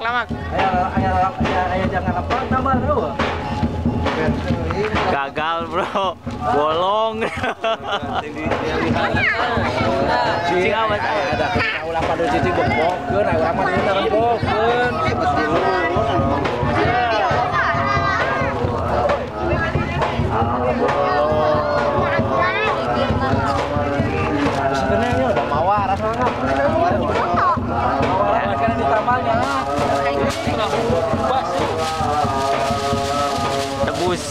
Lamak. Ayo jangan apa tambah dulu. Gagal bro, bolong. Cici amat ada. Ulah pada cici bokkeun, ayo amat ini jangan bokkeun. Sebenarnya udah mawar rasanya. Mawar kan ditambahnya. Tebus.